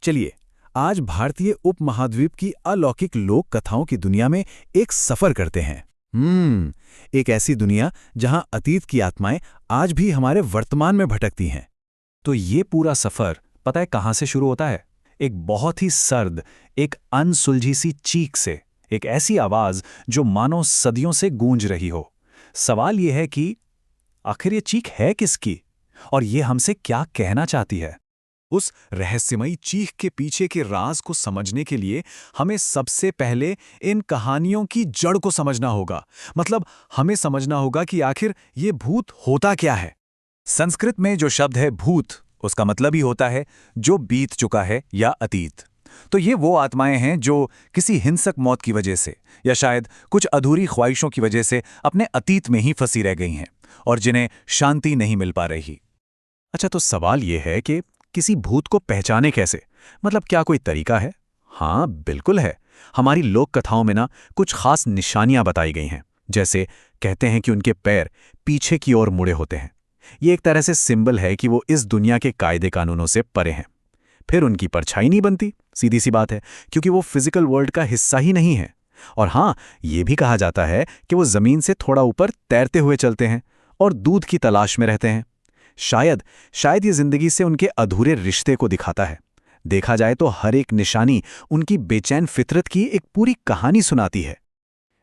चलिए, आज भारतीय उपमहाद्वीप की अलौकिक लोक कथाओं की दुनिया में एक सफर करते हैं। एक ऐसी दुनिया जहां अतीत की आत्माएं आज भी हमारे वर्तमान में भटकती हैं। तो ये पूरा सफर पता है कहाँ से शुरू होता है? एक बहुत ही सर्द, एक अनसुलझी सी चीख से, एक ऐसी आवाज जो मानो सदियों से गूंज रही हो। सवाल ये है कि आखिर ये चीख है किसकी और ये हमसे क्या कहना चाहती है? उस रहस्यमयी चीख के पीछे के राज को समझने के लिए हमें सबसे पहले इन कहानियों की जड़ को समझना होगा। मतलब हमें समझना होगा कि आखिर ये भूत होता क्या है। संस्कृत में जो शब्द है भूत, उसका मतलब ही होता है जो बीत चुका है या अतीत। तो ये वो आत्माएं हैं जो किसी हिंसक मौत की वजह से या शायद कुछ अधूरी ख्वाहिशों की वजह से अपने अतीत में ही फंसी रह गई हैं और जिन्हें शांति नहीं मिल पा रही। अच्छा, तो सवाल ये है कि किसी भूत को पहचाने कैसे? मतलब क्या कोई तरीका है? हाँ, बिल्कुल है। हमारी लोक कथाओं में ना कुछ खास निशानियां बताई गई हैं। जैसे कहते हैं कि उनके पैर पीछे की ओर मुड़े होते हैं। ये एक तरह से सिंबल है कि वो इस दुनिया के कायदे कानूनों से परे हैं। फिर उनकी परछाई नहीं बनती, सीधी सी बात है, क्योंकि वो फिजिकल वर्ल्ड का हिस्सा ही नहीं है। और हाँ, ये भी कहा जाता है कि वो जमीन से थोड़ा ऊपर तैरते हुए चलते हैं और दूध की तलाश में रहते हैं। शायद ये जिंदगी से उनके अधूरे रिश्ते को दिखाता है। देखा जाए तो हर एक निशानी उनकी बेचैन फितरत की एक पूरी कहानी सुनाती है।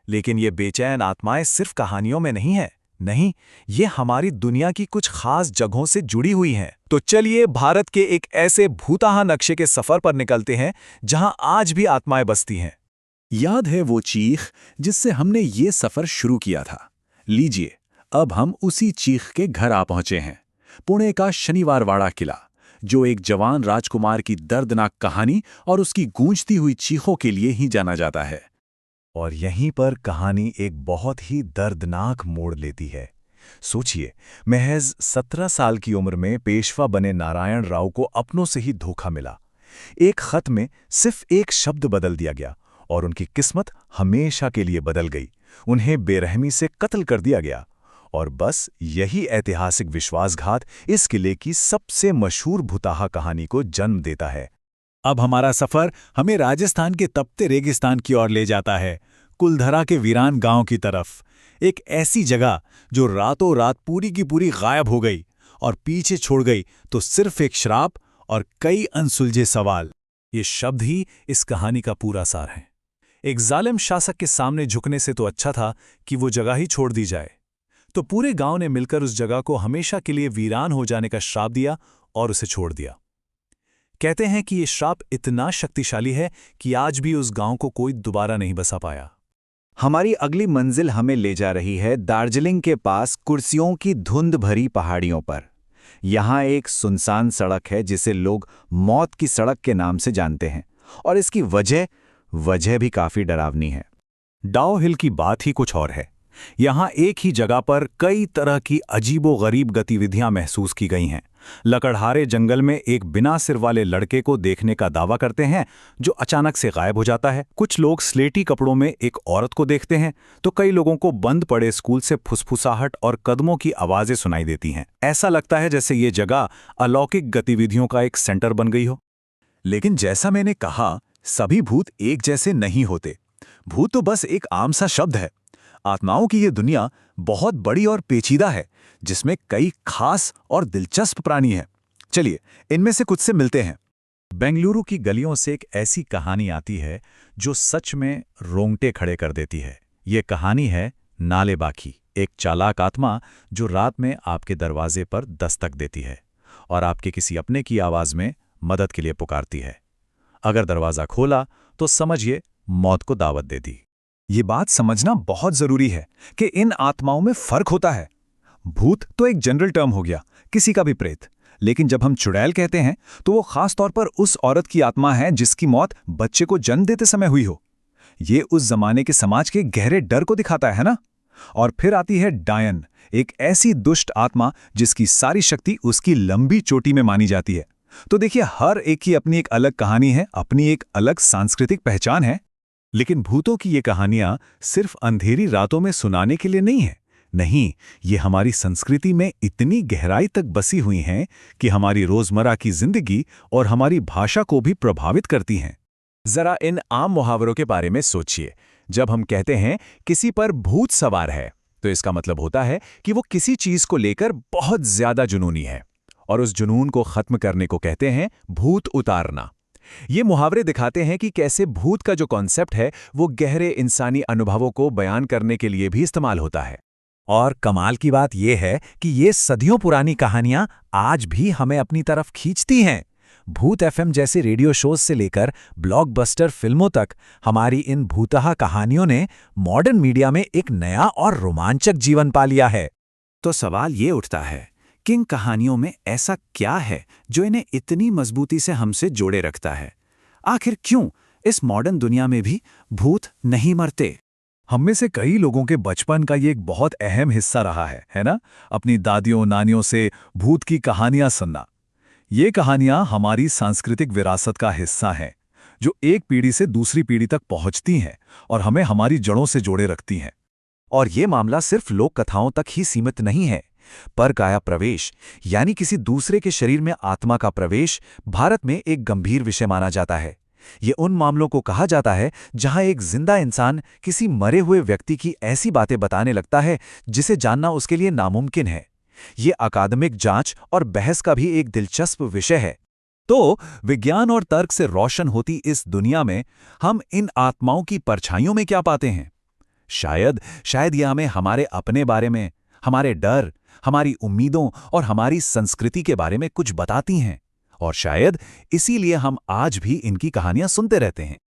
लेकिन ये बेचैन आत्माएं सिर्फ कहानियों में नहीं है। नहीं, ये हमारी दुनिया की कुछ खास जगहों से जुड़ी हुई हैं। तो चलिए भारत के एक ऐसे भूताहा नक्शे के सफर पर निकलते हैं जहां आज भी आत्माएं बसती हैं। याद है वो चीख जिससे हमने ये सफर शुरू किया था? लीजिए, अब हम उसी चीख के घर आ पहुंचे हैं। पुणे का शनिवारवाड़ा किला, जो एक जवान राजकुमार की दर्दनाक कहानी और उसकी गूंजती हुई चीखों के लिए ही जाना जाता है। और यहीं पर कहानी एक बहुत ही दर्दनाक मोड़ लेती है। सोचिए, महज 17 साल की उम्र में पेशवा बने नारायण राव को अपनों से ही धोखा मिला। एक खत में सिर्फ एक शब्द बदल दिया गया और उनकी किस्मत हमेशा के लिए बदल गई। उन्हें बेरहमी से कत्ल कर दिया गया। और बस यही ऐतिहासिक विश्वासघात इस किले की सबसे मशहूर भूताहा कहानी को जन्म देता है। अब हमारा सफर हमें राजस्थान के तपते रेगिस्तान की ओर ले जाता है, कुलधरा के वीरान गांव की तरफ। एक ऐसी जगह जो रातों रात पूरी की पूरी गायब हो गई और पीछे छोड़ गई तो सिर्फ एक श्राप और कई अनसुलझे सवाल। ये शब्द ही इस कहानी का पूरा सार है। एक जालिम शासक के सामने झुकने से तो अच्छा था कि वो जगह ही छोड़ दी जाए। तो पूरे गांव ने मिलकर उस जगह को हमेशा के लिए वीरान हो जाने का श्राप दिया और उसे छोड़ दिया। कहते हैं कि ये श्राप इतना शक्तिशाली है कि आज भी उस गांव को कोई दोबारा नहीं बसा पाया। हमारी अगली मंजिल हमें ले जा रही है दार्जिलिंग के पास कुर्सियों की धुंध भरी पहाड़ियों पर। यहाँ एक सुनसान सड़क है जिसे लोग मौत की सड़क के नाम से जानते हैं, और इसकी वजह भी काफी डरावनी है। डाउ हिल की बात ही कुछ और है। यहाँ एक ही जगह पर कई तरह की अजीबो-गरीब गतिविधियां महसूस की गई हैं। लकड़हारे जंगल में एक बिना सिर वाले लड़के को देखने का दावा करते हैं जो अचानक से गायब हो जाता है। कुछ लोग स्लेटी कपड़ों में एक औरत को देखते हैं तो कई लोगों को बंद पड़े स्कूल से फुसफुसाहट और कदमों की आवाजें सुनाई देती हैं। ऐसा लगता है जैसे ये जगह अलौकिक गतिविधियों का एक सेंटर बन गई हो। लेकिन जैसा मैंने कहा, सभी भूत एक जैसे नहीं होते। भूत तो बस एक आम सा शब्द है। आत्माओं की ये दुनिया बहुत बड़ी और पेचीदा है, जिसमें कई खास और दिलचस्प प्राणी हैं। चलिए, इनमें से कुछ से मिलते हैं। बेंगलुरु की गलियों से एक ऐसी कहानी आती है जो सच में रोंगटे खड़े कर देती है। ये कहानी है नालेबाकी, एक चालाक आत्मा जो रात में आपके दरवाजे पर दस्तक देती है और आपके किसी अपने की आवाज में मदद के लिए पुकारती है। अगर दरवाजा खोला तो समझिए मौत को दावत दे दी। ये बात समझना बहुत जरूरी है कि इन आत्माओं में फर्क होता है। भूत तो एक जनरल टर्म हो गया, किसी का भी प्रेत। लेकिन जब हम चुड़ैल कहते हैं तो वो खास तौर पर उस औरत की आत्मा है जिसकी मौत बच्चे को जन्म देते समय हुई हो। ये उस जमाने के समाज के गहरे डर को दिखाता है ना। और फिर आती है डायन, एक ऐसी दुष्ट आत्मा जिसकी सारी शक्ति उसकी लंबी चोटी में मानी जाती है। तो देखिए, हर एक की अपनी एक अलग कहानी है, अपनी एक अलग सांस्कृतिक पहचान है। लेकिन भूतों की ये कहानियां सिर्फ अंधेरी रातों में सुनाने के लिए नहीं है। नहीं, ये हमारी संस्कृति में इतनी गहराई तक बसी हुई हैं कि हमारी रोजमर्रा की जिंदगी और हमारी भाषा को भी प्रभावित करती हैं। जरा इन आम मुहावरों के बारे में सोचिए। जब हम कहते हैं किसी पर भूत सवार है, तो इसका मतलब होता है कि वो किसी चीज को लेकर बहुत ज्यादा जुनूनी है, और उस जुनून को खत्म करने को कहते हैं भूत उतारना। ये मुहावरे दिखाते हैं कि कैसे भूत का जो कॉन्सेप्ट है वो गहरे इंसानी अनुभवों को बयान करने के लिए भी इस्तेमाल होता है। और कमाल की बात यह है कि ये सदियों पुरानी कहानियां आज भी हमें अपनी तरफ खींचती हैं। भूत एफएम जैसे रेडियो शोज से लेकर ब्लॉकबस्टर फिल्मों तक हमारी इन भूतहा कहानियों ने मॉडर्न मीडिया में एक नया और रोमांचक जीवन पा लिया है। तो सवाल ये उठता है कि इन कहानियों में ऐसा क्या है जो इन्हें इतनी मजबूती से हमसे जोड़े रखता है? आखिर क्यों इस मॉडर्न दुनिया में भी भूत नहीं मरते? हम में से कई लोगों के बचपन का ये एक बहुत अहम हिस्सा रहा है ना? अपनी दादियों नानियों से भूत की कहानियां सुनना। ये कहानियां हमारी सांस्कृतिक विरासत का हिस्सा हैं, जो एक पीढ़ी से दूसरी पीढ़ी तक पहुंचती हैं और हमें हमारी जड़ों से जोड़े रखती हैं। और ये मामला सिर्फ लोक कथाओं तक ही सीमित नहीं है। परकाया प्रवेश, यानी किसी दूसरे के शरीर में आत्मा का प्रवेश, भारत में एक गंभीर विषय माना जाता है। ये उन मामलों को कहा जाता है जहां एक जिंदा इंसान किसी मरे हुए व्यक्ति की ऐसी बातें बताने लगता है जिसे जानना उसके लिए नामुमकिन है। ये अकादमिक जांच और बहस का भी एक दिलचस्प विषय है। तो विज्ञान और तर्क से रोशन होती इस दुनिया में हम इन आत्माओं की परछाइयों में क्या पाते हैं? शायद ये हमें हमारे अपने बारे में, हमारे डर, हमारी उम्मीदों और हमारी संस्कृति के बारे में कुछ बताती हैं। और शायद इसीलिए हम आज भी इनकी कहानियां सुनते रहते हैं।